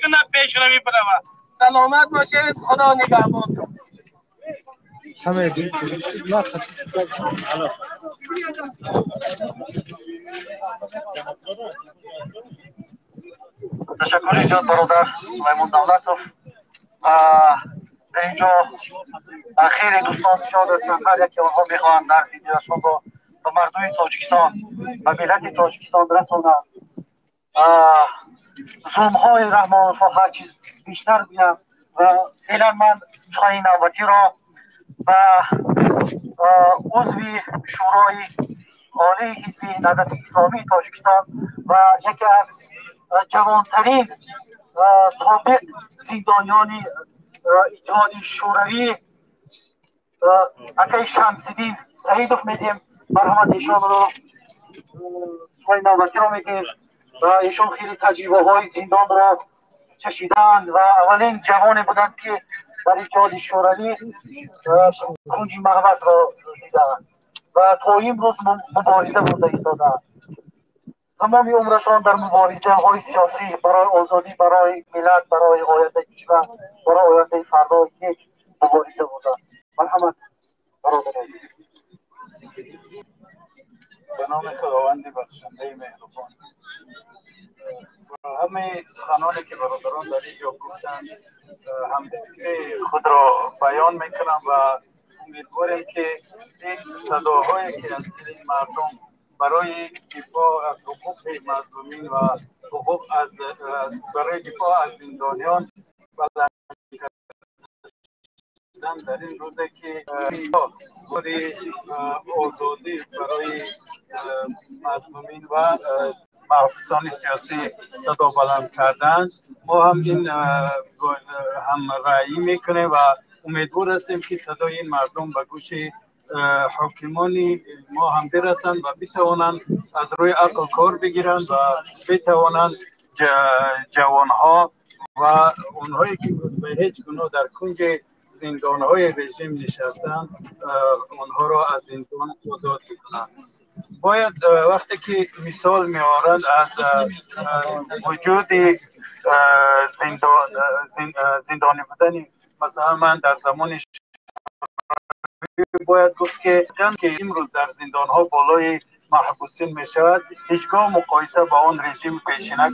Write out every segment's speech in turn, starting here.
کنه پیش رو میبرم. سلامت باشید، خدا نگهبان. همه تشکر ایجاد برادر سلیمان دولتوف. در اینجا خیلی دوستان شاد هستند. هر یکی آنها میخواهند در ویدیوشان با مردم تاجیکستان و ملت تاجیکستان برسانند. ظلم های رحمان خواهد هر چیز بیشتر بینم و فعلا من نسخه نوبتی را و عضوی شورای عالی حزب نهضت اسلامی تاجیکستان و یکی از جوانترین سابق زندانیان اتحاد شوروی اکای شمس‌الدین سعیدوف میدیم. مرحمت ایشان را سخن نوبتی را میگیم و ایشان خیلی تجربه های زندان را چشیدند و اولین جوانی بودند که در اتحاد شوروی کنج محبس را دیدند و تا امروز مبارزه بوده ایستادند. تمام عمرشان در مبارزه های سیاسی برای آزادی، برای ملت، برای آینده کشور، برای آینده فردا یک مبارزه بودند. مرحمت برادر عزیز. به نام خداوند بخشنده مهربان. همه سخنانی که برادران در اینجا گفتند هم خود را بیان میکنم و امیدواریم که این صداهایی که از دل مردم برای دفاع از حقوق مظلومین و حقوق برای دفاع از زندانیان و در این روزه که برای آزادی برای مظلومین و محبوسان سیاسی صدا بلند کردن، ما هم این هم رأیی میکنیم و امیدوار هستیم که صدای این مردم به گوش حاکمان ما هم برسند و بتوانند از روی عقل کار بگیرند و بتوانند جوانها و اونهایی که به هیچ گناه در کنج زندانهای رژیم نشستند اونها را از زندان آزاد کنند. باید وقتی که مثال میارند از وجود زندانی بودن، مثلا من در زمان باید گفت که امروز در زندان ها بالای محبوسین می شود، هیچگاه مقایسه با آن رژیم پیشینه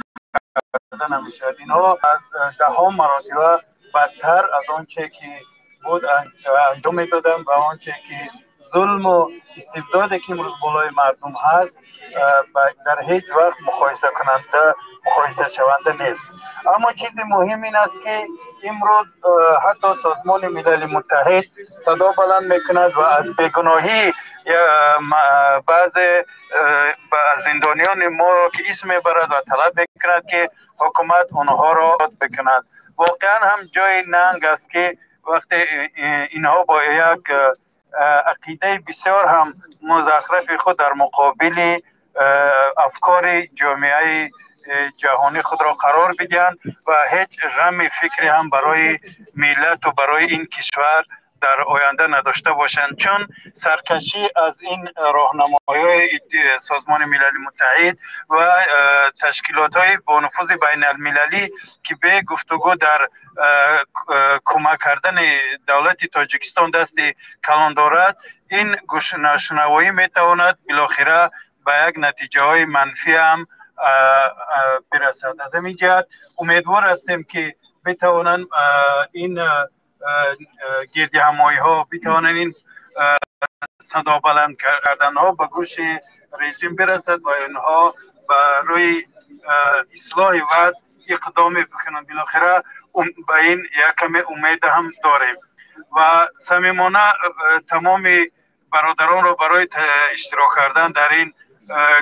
کرده نمی شود. اینها از ده ها مراتب بدتر از آنچه که بود انجام می دادن و آنچه که ظلم و استبدادی که امروز بالای مردم هست در هیچ وقت مقایسه شونده نیست. اما چیز مهم این است که امروز حتی سازمان ملل متحد صدا بلند میکند و از بیگناهی بعض زندانیان ما را که اسم میبرد و طلب میکند که حکومت آنها را بکند. واقعا هم جای ننگ است که وقتی اینها با یک عقیده بسیار هم مزخرف خود در مقابل افکار جامعه جهانی خود را قرار بدهند و هیچ غم فکری هم برای ملت و برای این کشور در آینده نداشته باشند، چون سرکشی از این راهنمایی‌های سازمان ملل متحد و تشکیلات‌های با نفوذ بین المللی که به گفتگو در کمک کردن دولت تاجیکستان دست کلان دارد، این گوش‌نشنوایی میتواند بالاخره به یک نتیجه های منفی هم برسد. از همین جهت امیدوار هستیم که بتوانند این گردی همایی ها، بتوانند این صدا بلند کردن ها به گوش رژیم برسد و اینها برای اصلاح وضع اقدام بکنند. بالاخره به این یکم امید هم داریم و صمیمانه تمام برادران رو برای اشتراک کردن در این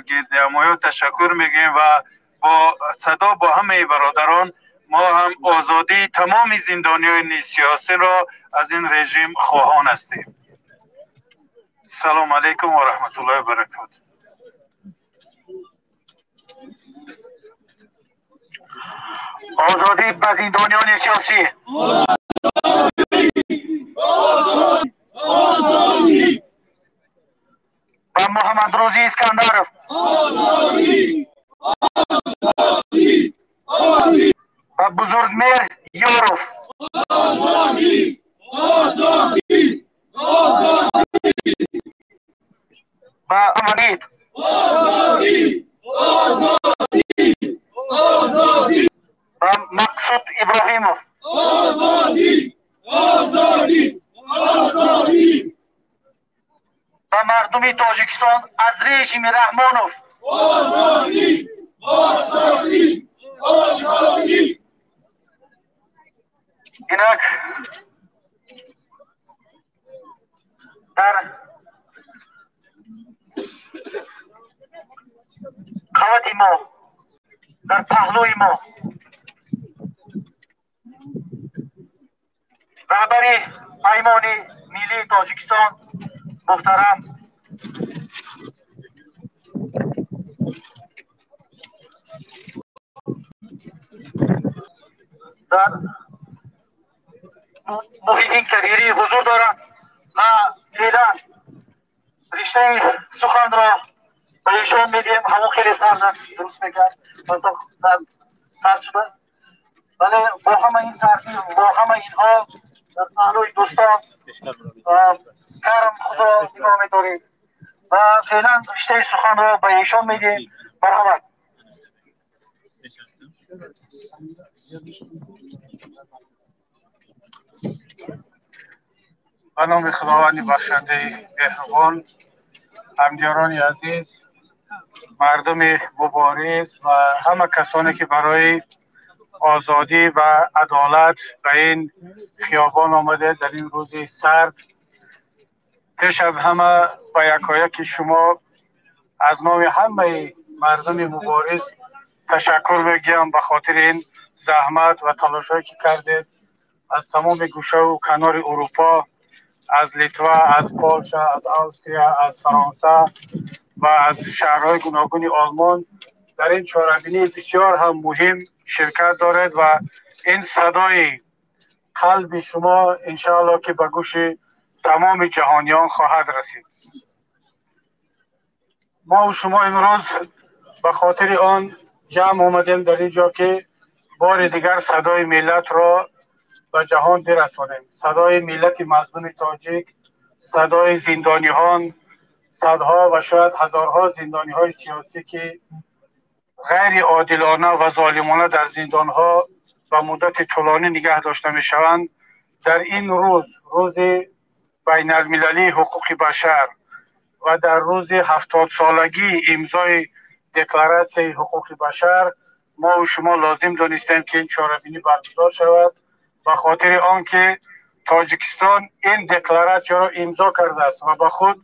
گردی همایی تشکر میگیم و با صدا با همه برادران ما هم آزادی تمام زندانیان سیاسی را از این رژیم خواهان هستیم. سلام علیکم و رحمت الله و برکاته. آزادی به زندانیان سیاسی. آزادی به محمد روزی اسکندرов. آزادی. آزادی. آزادی. به و بزرگمهر یوروف. آزادی! آزادی! آزادی! و امید. آزادی! آزادی! آزادی! و مقصود ابراهیموف. آزادی! آزادی! آزادی! و مردم تاجیکستان از رژیم رحمانوف. آزادی! آزادی! آزادی! اینک در قوت ما، در پهلوی ما رهبری ایمان ملی تاجیکستان محترم در محیط این کبیری حضور دارم و فعلا رشته سخن را به ایشان میدیم. همون خیلی درست میکرد سر شده است، ولی با همه این سرسی با همه اینها در پهلوی دوستان کرم خود را نگاه میداریم و فعلا رشته سخن را به ایشان میدیم. مرحمت. به نام خداوند بخشنده مهربان، همدیران عزیز، مردم مبارز و همه کسانی که برای آزادی و عدالت به این خیابان آمده در این روز سرد، پیش از همه به یکایک شما از نام همه مردم مبارز تشکر میگم به خاطر این زحمت و تلاشایی که کردید. از تمام گوشه و کنار اروپا، از لیتوا، از پولشا، از استریا، از فرانسه و از شهرهای گوناگون آلمان در این چهاربینی بسیار هم مهم شرکت دارد و این صدای قلب شما انشاءالله که به گوش تمام جهانیان خواهد رسید. ما و شما امروز به خاطر آن جمع آمدیم در اینجا که بار دیگر صدای ملت را به جهان برسانیم. صدای ملت مظلوم تاجیک، صدای زندانیان، صدها و شاید هزارها زندانیهای سیاسی که غیر عادلانه و ظالمانه در زندانها و مدت طولانی نگه داشته می شوند. در این روز بین المللی حقوق بشر و در روز 70 سالگی امضای دکلراسیون حقوق بشر، ما و شما لازم دانستیم که این چهاربینی برگزار شود به خاطر آنکه تاجیکستان این دکلراسیون را امضا کرده است و به خود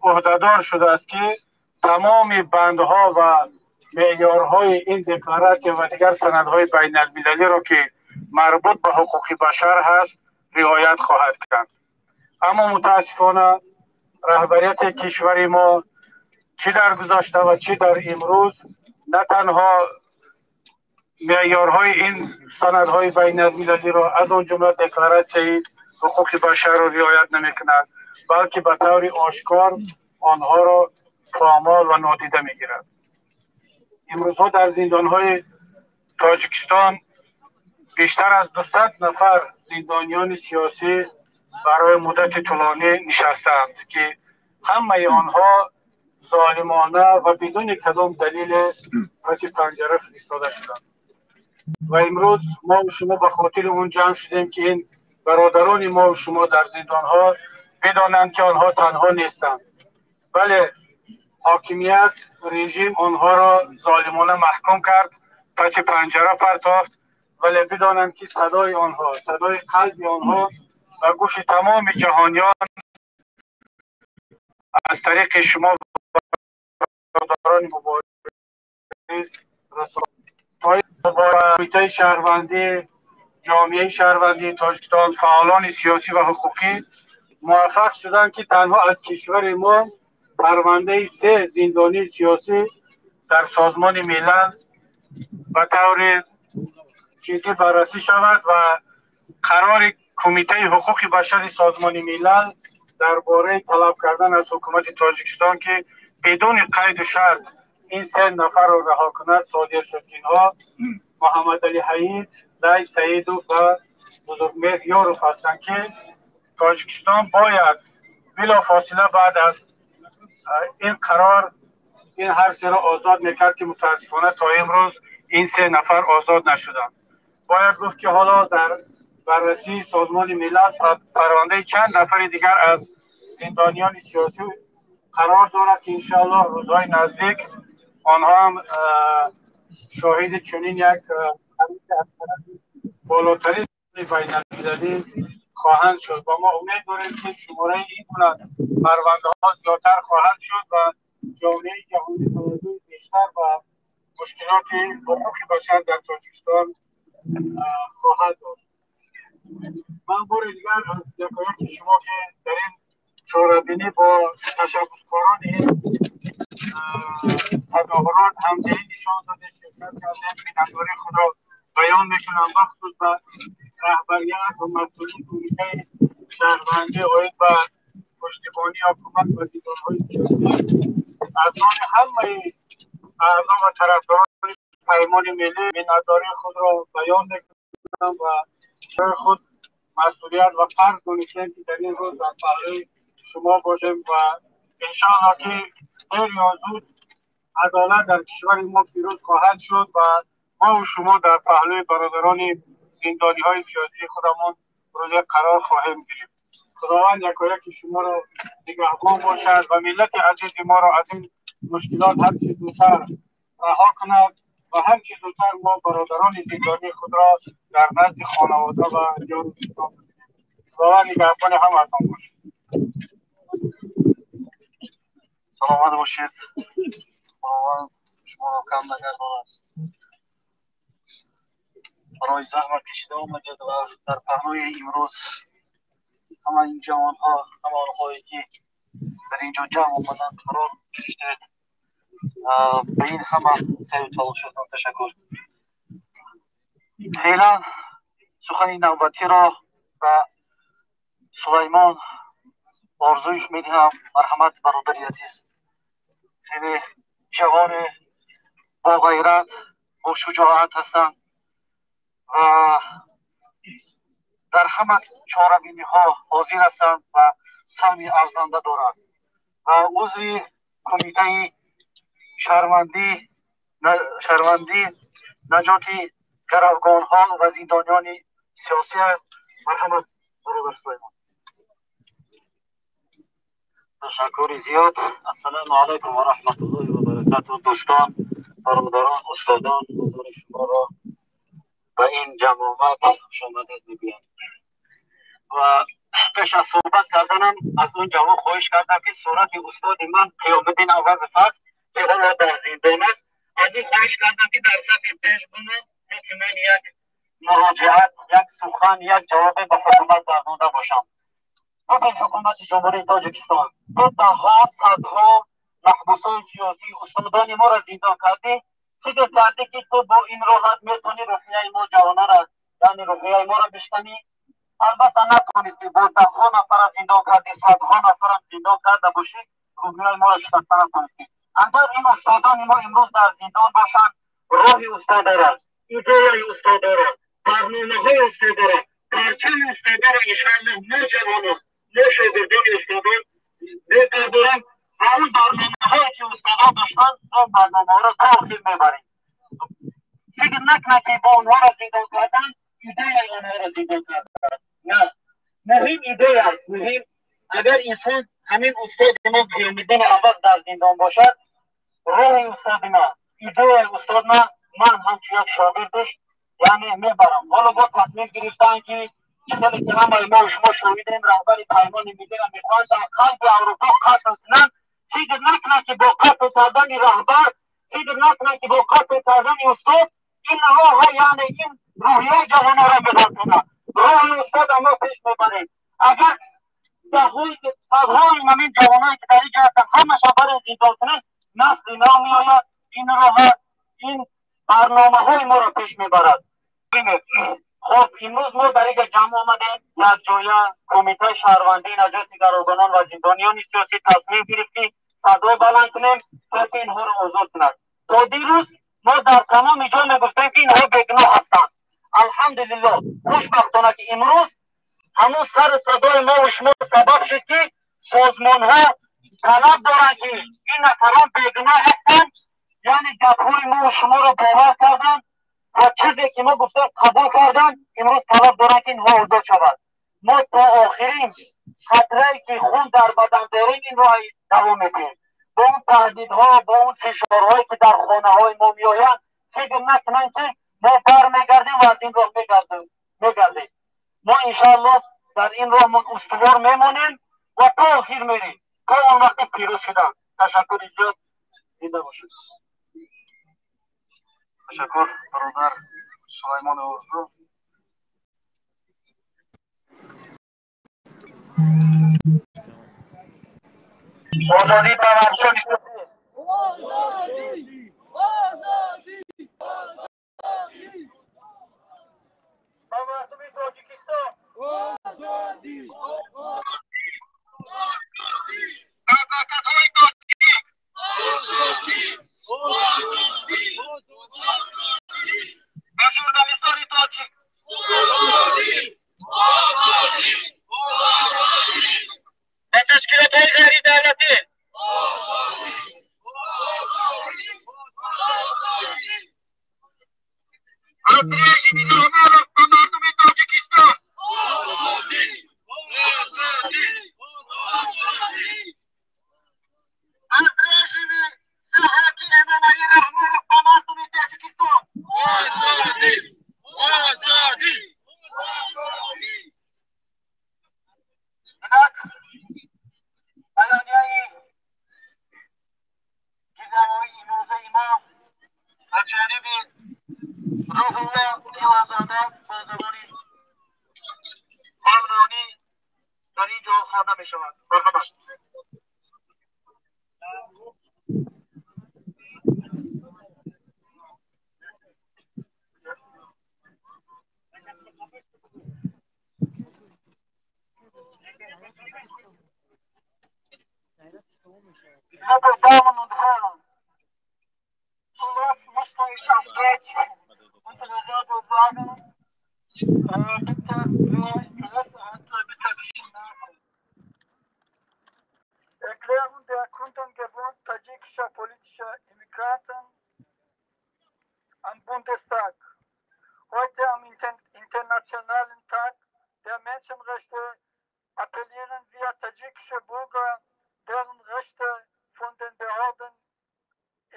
عهدهدار شده است که تمام بندها و معیارهای این دکلراسیون و دیگر سندهای بین المللی را که مربوط به حقوق بشر هست رعایت خواهد کرد. اما متاسفانه رهبریت کشور ما چه در گذشته و چه در امروز نه تنها معیارهای این سندهای بین المللی را از آن جمله دکلراسیون حقوق بشر را رعایت نمی‌کند، بلکه به طور آشکار آنها را پامال و نادیده می‌گیرد. امروزها در زندانهای تاجیکستان بیشتر از 200 نفر زندانیان سیاسی برای مدت طولانی نشستند که همه آنها ظالمانه و بدون کدام دلیل پس پنجره فرستاده شدند. و امروز ما و شما به خاطر اون جمع شدیم که این برادران ما و شما در زندانها بدانند که آنها تنها نیستند، بله حاکمیت رژیم آنها را ظالمانه محکوم کرد، پس پنجره پرتافت، ولی بدانند که صدای آنها، صدای قلب آنها و گوش تمام جهانیان از طریق شما برادران مبارز رسول کمیته شهروندی، جامعه شهروندی تاجیکستان، فعالان سیاسی و حقوقی موفق شدند که تنها از کشور ما پرونده 3 زندانی سیاسی در سازمان ملل به طور جدی بررسی شود و قرار کمیته حقوق بشر سازمان ملل درباره طلب کردن از حکومت تاجیکستان که بدون قید و شرط این 3 نفر رو رها کند صادر شد. اینها محمد علی حید، زید سعیدوف و بزرگمهر یاروف هستند که تاجیکستان باید بلا فاصله بعد از این قرار این هر 3 را آزاد میکرد که متاسفانه تا امروز این 3 نفر آزاد نشدند. باید گفت که حالا در بررسی سازمان ملل پرونده چند نفر دیگر از زندانیان سیاسی قرار دارد که انشاءالله روزهای نزدیک آنها هم شاهد چنین یک بالاترین بین المللی خواهند شد و ما امید داریم که شماره این پرونده ها زیادتر خواهد شد و جامعه جهانی توجه بیشتر و مشکلات حقوق بشر در تاجیکستان خواهد داشت. من بار دیگر از یکایک شما که در این چهاربینی با تشبسکاران این تظاهرات همدلی نشان داده شرکت کرده میدانداری خود را بیان میکنم بخصوص به رهبریت و مسئولین کمیته شهروندی آید و پشتیبانی حکومت و دیدارهای سیاسی از آن همه اعضا و طرفداران پیمان ملی میدانداری خود را بیان میکنم و جای خود مسئولیت و فرض دانستیم که در این روز در پهلوی شما باشیم و انشاءالله که دیر یا زود عدالت در کشور ما پیروز خواهد شد و ما و شما در پهلوی برادران زندانی های سیاسی خودمون روز قرار خواهیم گرفت. خداوند یکایک شما را نگهبان باشد و ملت عزیز ما را از این مشکلات هرچه زودتر رها کند و هرچه زودتر ما برادران زندانی خود را در نزد خانواده و یار و دوستان ببینیم. خداوند نگهبان همتون باشد. سلامت باشید. خداوند شما را کم نگرداند. برای زحمت کشیده آمدید و در پهلوی امروز همه این جوان ها، همه آنهایی که در اینجا جمع آمدند قرار گرفتید. به این همه سعی و تلاشتان تشکر. فعلا سخن نوبتی را به سلیمان آرزویش میدهم. مرحمت برادری عزیز، خیلی جوان با غیرت با شجاعت هستند و در همه چهاربینی ها حاضر هستند و سهم ارزنده دارند و عضو کمیته شهروندی نجات گروگان ها و زندانیان سیاسی است. مرحمت برادر سلیمان. تشکر زیاد. السلام علیکم و رحمت الله و برکاته. دوستان، برادران، استادان، حضور شما را به این جمع آمد خوش آمدید میگویم و پیش از صحبت کردنم از اون جواب خواهش کردم که صورت استاد من قیامالدین عوض فصل که حالا در زندان است، از این خواهش کردم که در صف پیش کنم که من یک مراجعت، یک سخن، یک جواب به حکومت گردانده باشم. ببین حکومت جمهوری تاجیکستان تو دهها صدها محبوسان سیاسی استادان ما را زندان کردی. فکر کردی که تو با این راحت میتونی روحیه ما جوانان را یعنی روحیه ما را بشکنی؟ البته نتونستی. با دهها نفر را زندان کردی، صدها نفر را زندان کرده باشی، روحیه ما را شکسته نتونستی. اگر این استادان ما امروز در زندان باشند، راه استاد دارد، ایده استاد دارد، برنامه های استاد دارد، پرچم استاد را انشاءالله ما جوانان ما شاگردان استادان می‌پرداریم و اون برنامه هایی که استادان داشتن اون برنامه ها را تا آخر میبریم. فکر نکنه که با اونها را زندان کردن ایده آنها را زندان کردن. نه، مهم ایده است. مهم اگر انسان همین استاد ما قیامالدین عوض در زندان باشد، راه استاد ما، ایده استاد من همچون یک شاگردش یعنی میبرم. حالا با تصمیم گرفتن که چطوری که همه ما و شما شاهدیم رهبر پیمان ملی را میخوان در قلب اروپا قتل کنند. فکر نکنند که با قتل کردن رهبر، فکر نکنند که با قتل کردن استاد اینها یعنی این روحیه جوانان را بدل کنند. راه استاد ما پیش میبریم. اگر ده‌های صدهای همین جوانانی که در اینجا هستند همه‌شان برای زندان کنند، نسل نامی آید. این راه این برنامه های ما را پیش میبرد. خب امروز ما در اینجا جمع آمدیم، یک جایه کمیته شهروندی نجات گروگانان و زندانیان سیاسی تصمیم گرفتیم صدای بلند کنیم تا که اینها رو آزاد کنند. تا دیروز ما در تمام جا میگفتیم که اینها بیگناه هستند. الحمدلله خوشبختانه که امروز همون سر صدای ما و شما سبب شد که سازمان ها طلب دارند که این نفران بیگناه هستند، یعنی گپ‌های ما و شما رو باور کردند و چیزی که ما گفتیم قبول کردند. امروز طلب دارند که اینها آزاد شود. ما تا آخرین قطره‌ای که خون در بدن داریم این را دوام میدیم. با اون تهدیدها، با اون فشارهایی که در خانه های ما میآیند فکر نکنند که ما برمیگردیم و از این راه میگردیم. ما انشاءالله در این راه استوار میمانیم و تا آخر میریم تا اون وقت پیروز شدن. تشکر زیاد. زنده باشید. تشکر برادر سلیمان اوزو. آزادی در افغانستان. آزادی آزادی آزادی با مردم تاجیکستان آزادی مملکت‌های تاجیک آزادی و ژورنالیستان تاجیک و تشکیلات‌های غیر دولتی از رژیم رهبر و مردم تاجیکستان از رژیم ضحاکی امامعلی رحمان و مردم تاجیکستان بیانیه گیزم‌های امروزه ما از جانب روح الله جوانزاده با زبان آلمانی در اینجا خوانده می شود. مرحبا. Meine Damen und Herren, zuerst möchte ich auf Deutsch unsere Rede sagen. Bitte, wer Interesse hat, bitte ein bisschen nachdenken. Erklärung der Kundengebot tadschikischer politischer Immigranten am Bundestag. Heute am Internationalen Tag der Menschenrechte appellieren wir tadschikische Bürger, deren Rechte von den Behörden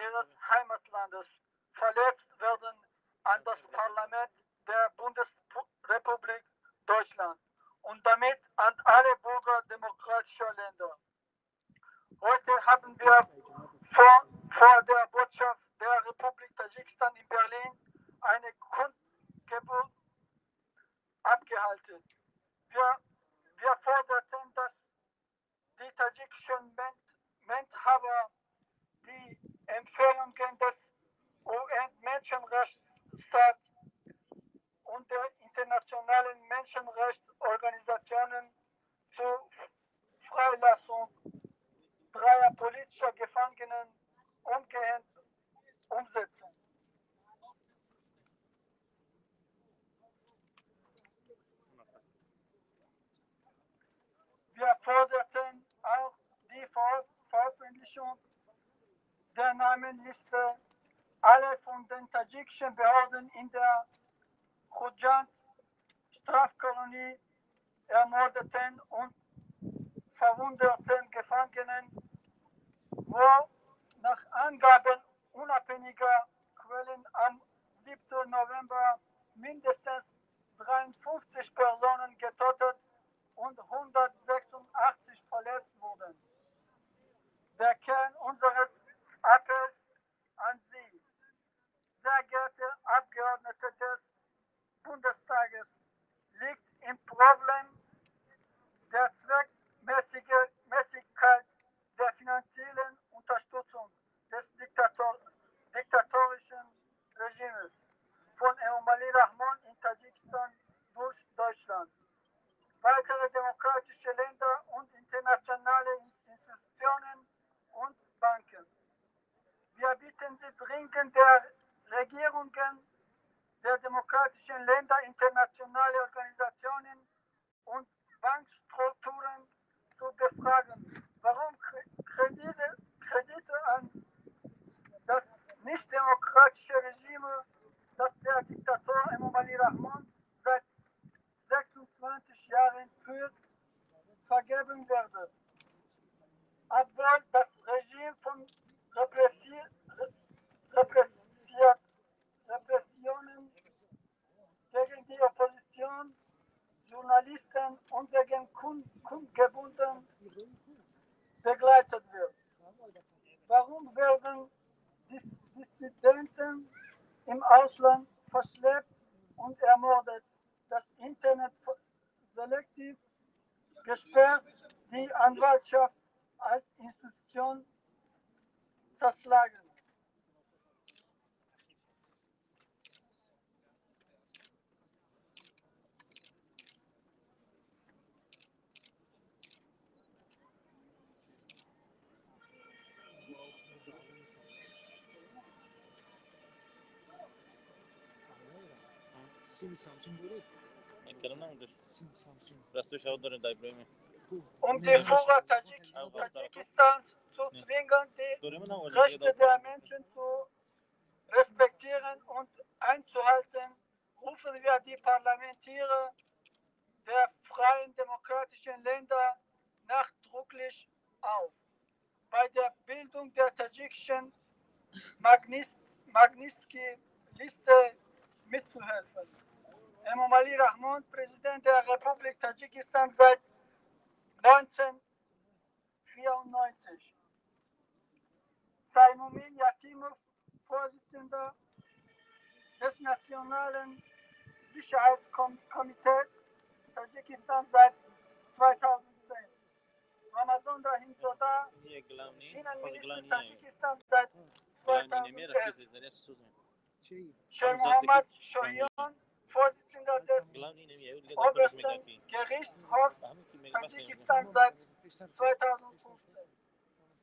ihres Heimatlandes verletzt werden, an das Parlament der Bundesrepublik Deutschland und damit an alle Bürger demokratischer Länder. Heute haben wir vor der Botschaft der Republik Tadschikistan in Berlin eine Kundgebung abgehalten. Wir forderten, dass die tadschikischen Machthaber die Empfehlungen des UN-Menschenrechtsrat und der internationalen Menschenrechtsorganisationen zur Freilassung dreier politischer Gefangenen umgehend umsetzen. Wir forderten auch die Veröffentlichung der Namenliste aller von den tadschikischen Behörden in der Khujand-Strafkolonie ermordeten und verwundeten Gefangenen, wo nach Angaben unabhängiger Quellen am 7. November mindestens 53 Personen getötet und 186 verletzt wurden. Der Kern unseres Appells an Sie, sehr geehrte Abgeordnete des Bundestages, liegt im Problem der Zweckmäßigkeit der finanziellen Unterstützung des diktatorischen Regimes von Emomali Rahmon in Tadschikistan durch Deutschland. Weitere demokratische Länder und internationale Institutionen und Wir bitten Sie dringend der Regierungen der demokratischen Länder, internationale Organisationen und Bankstrukturen zu befragen, warum Kredite an das nicht-demokratische Regime, das der Diktator Emomali Rahman seit 26 Jahren führt, vergeben werden. Obwohl das Regime von Repressionen gegen die Opposition, Journalisten und gegen Kundgebungen begleitet wird. Warum werden Dissidenten im Ausland verschleppt und ermordet, das Internet selektiv gesperrt, die Anwaltschaft als Institution zerschlagen? سیم سامسونگ برید Die Führer Tadschikistans zu zwingen, die Rechte der Menschen zu respektieren und einzuhalten, rufen wir die Parlamentarier der freien demokratischen Länder nachdrücklich auf, bei der Bildung der tadschikischen Magnitsky-Liste mitzuhelfen. Emomali Rahman, Präsident der Republik Tadschikistan seit 1994. Saymumin Yatimov, Vorsitzender des Nationalen Sicherheitskomitees Tadschikistan seit 2010. Ramazan Rahimzada, Innenminister Tadschikistan seit 2011. Sheikh Mohammed Shoyan, Vorsitzender des Obersten Gerichtshofs Tadschikistan seit 2015.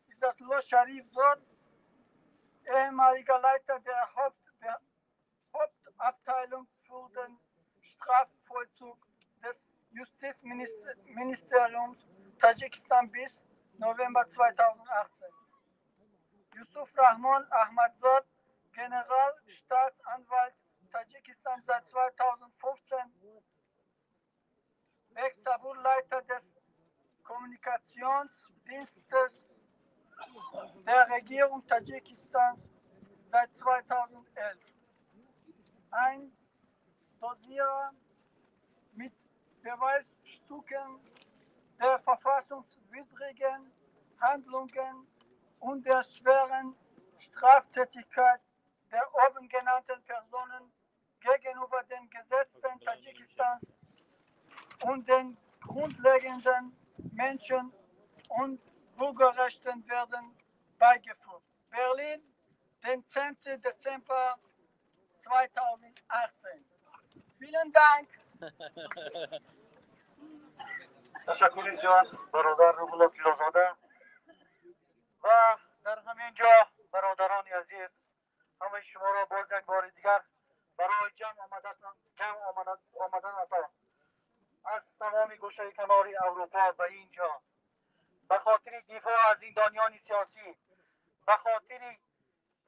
Izzatullah Sharif Zod, ehemaliger Leiter der Hauptabteilung für den Strafvollzug des Justizministeriums Tadschikistan bis November 2018. Yusuf Rahman Ahmadzad, Generalstaatsanwalt Tadschikistan seit 2015, Ex-Sabur-Leiter des Kommunikationsdienstes der Regierung Tadschikistans seit 2011. Ein Dosierer mit Beweisstücken der verfassungswidrigen Handlungen und der schweren Straftätigkeit der oben genannten Personen gegenüber den Gesetzen Tadschikistans und den grundlegenden Menschen- und Bürgerrechten werden beigefügt. Berlin, den 10. Dezember 2018. Vielen Dank. تشکر زیاد برادر روح فیلوزاده و در همین جا برادران عزیز همه شما را باز یک بار دیگر برای جمع آمدن عطا از تمام گوشه کنار اروپا به اینجا به خاطر دفاع از زندانیان سیاسی، به خاطر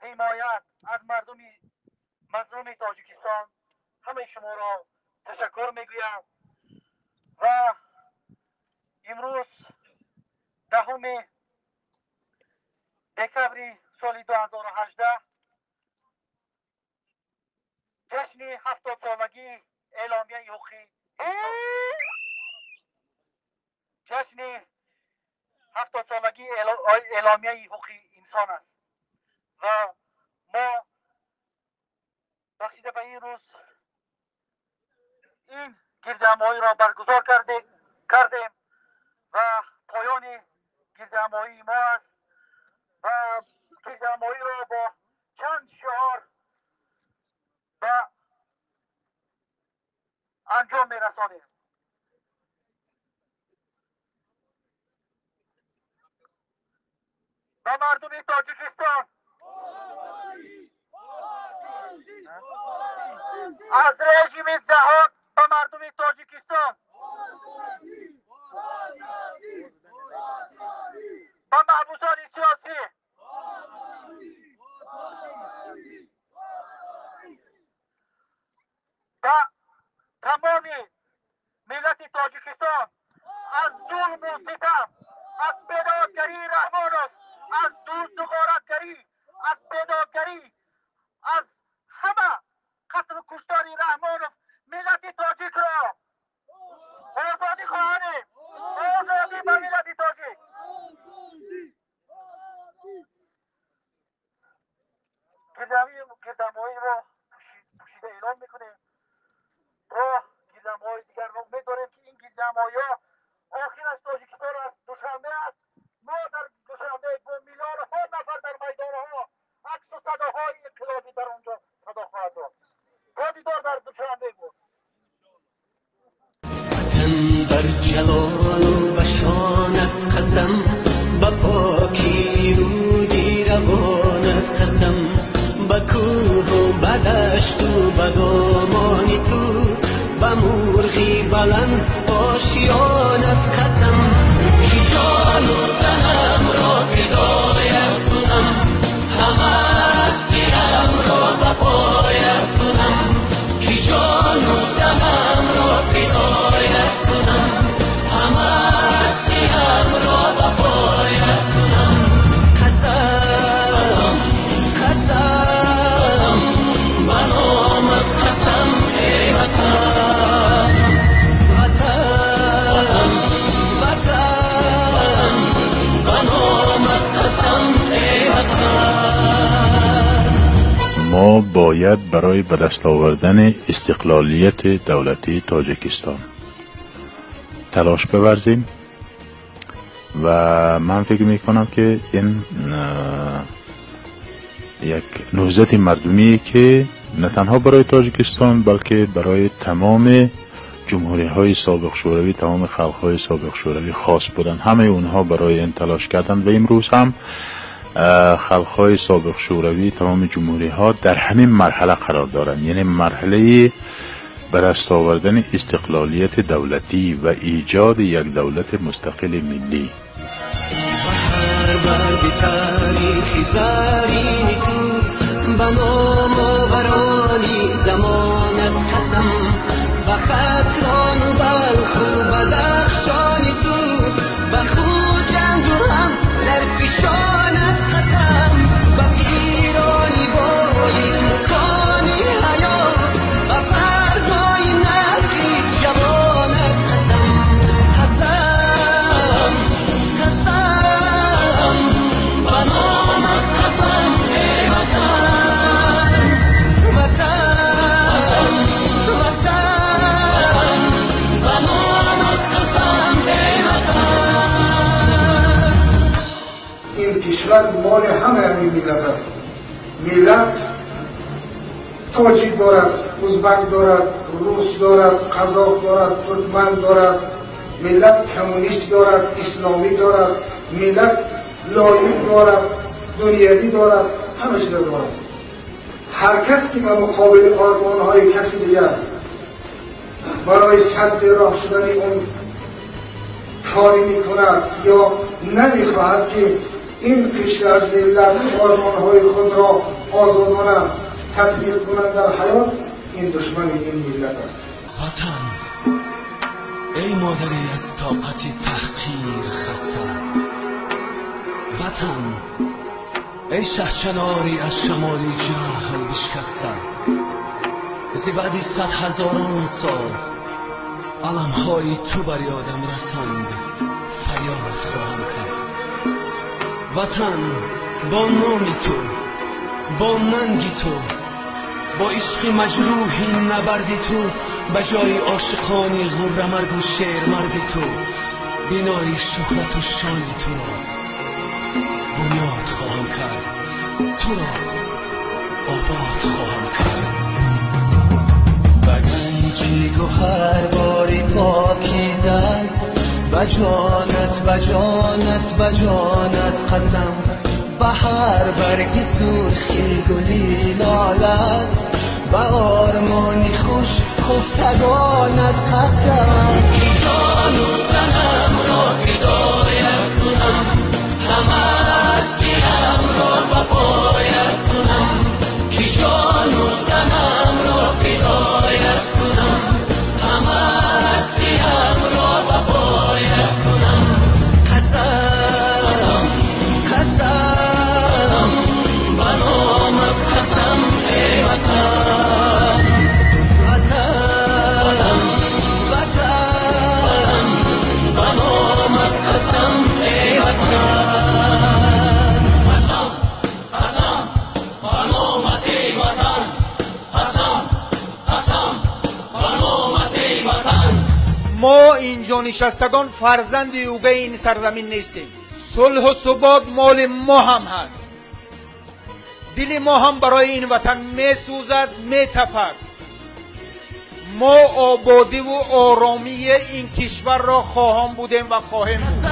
حمایت از مردم مظلوم تاجیکستان همه شما را تشکر میگویم و امروز 10 دکبر سال 2018 جشن 70 سالگی اعلامیه حقوق جشن 70 سالگی اعلامیه حقوق انسان است و ما بخشیده به این روز این گردهمایی را برگزار کردیم و پایان گردهمایی ما است و گردهمایی را با چند شعار به انجام میرسانیم. به مردم تاجیکستان از رژیم جهاد به مردم تاجیکستان، به محبوسان سیاسی، به تمام ملت تاجیکستان از ظلم و ستم، از بیدادگری رحمانوف، از دوست و غارتگری، از بیدادگری، از همه قتل و کشتاری رحمانوف ملت تاجیک را آزادی خواهانیم. آزادی به ملت تاجیک. گردمایی را پوشیده اعلام میکنیم تا گردمایی دیگر رو میداریم که این گردمایی ها آخرش تاجیکستان است. دوشنبه است. ما در دوشنبه با میلیون ها نفر در میدان ها عکس و صداهای انقلابی در اونجا صدا خواهد داد. دیدار در دوشنبه بود. وطن بر جلال و بشانت قسم، با پاکی رودی روانت قسم، با کوه و بدشت و بدامانی تو، با مرغی بلند آشیانت قسم، کی جان و تنم را فدایت کنم، همه از گیرم را به پایت کنم، کی جان و تنم را فدایت کنم، همه از گیرم را به پایت کنم. قسم قسم به نامت قسم ای وطن، وطن وطن به نامت قسم ای وطن. ما باید برای به دست آوردن استقلالیت دولتی تاجیکستان تلاش بورزیم و من فکر میکنم که این یک نهضت مردمی که نه تنها برای تاجیکستان بلکه برای تمام جمهوری های سابق شوروی، تمام خلق های سابق شوروی خاص بودن. همه اونها برای این تلاش کردن و امروز هم خلق های سابق شوروی، تمام جمهوری ها در همین مرحله قرار دارند، یعنی مرحله به دست آوردن استقلالیت دولتی و ایجاد یک دولت مستقل ملی. بهر برگ تاریخی زرینی تو، به نام آورانی زمانت قسم، به ختلان و بلخ و بدخشانی تو، به خوجند و هم زرفشانت قسم، به پیرانی با علمکانی حیات، به فردای نسلی جوانت قسم، قسم قسم به نامت قسم ای وطن، وطن وطن به نامت قسم ای وطن. این کشور مال همه همین ملت است. ملت تاجیک دارد، ازبک دارد، روس دارد، قزاق دارد، ترکمن دارد، ملت کمونیست دارد، اسلامی دارد، ملت لایق دارد، دنیوی دارد، همه چیز دارد. هر کس که به مقابل آرمانهای کسی دیگر برای سد راه شدن اون کاری میکند یا نمیخواهد که این قشر از ملت آرمانهای خود را آزادانه تطبیق کنند در حیات، این دشمن این ملت است. وطن ای مادری از طاقت تحقیر خسته، وطن ای شهچناری از شمالی جهل بشکسته، زی بعدی 100,000 سال علمهای تو بر یادم رسند، فریاد خواهم کرد. وطن با نامی تو، با ننگی تو، با عشق مجروحی نبردی تو، به جای عاشقانی غره مرگ و شیر مردی تو، بینای شهرت و شانی تو را بنیاد خواهم کرد، تو را آباد خواهم کرد. بگنجی گوهر باری پاکیزت، بجانت بجانت بجانت قسم، بهر برگی سرخی گلی لالت، و آرمانی خوش خفتگانت قسم که جان و تنم را فدایت کنم همه هستیم را به پایت کنم که جان و تنم را فدایت کنم همه هستیم را به پایت کنم قسم قسم به نامت قسم ای وطن وطن وطن به نامت قسم ای وطن قسم قسم به نامت ای وطن قسم قسم به نامت ای وطن. ما اینجا نشستگان فرزند یوگه این سرزمین نیستیم. صلح و ثبات مال ما هم هست. دل ما هم برای این وطن می سوزد، می تپد. ما آبادی و آرامی این کشور را خواهان بودیم و خواهیم بود.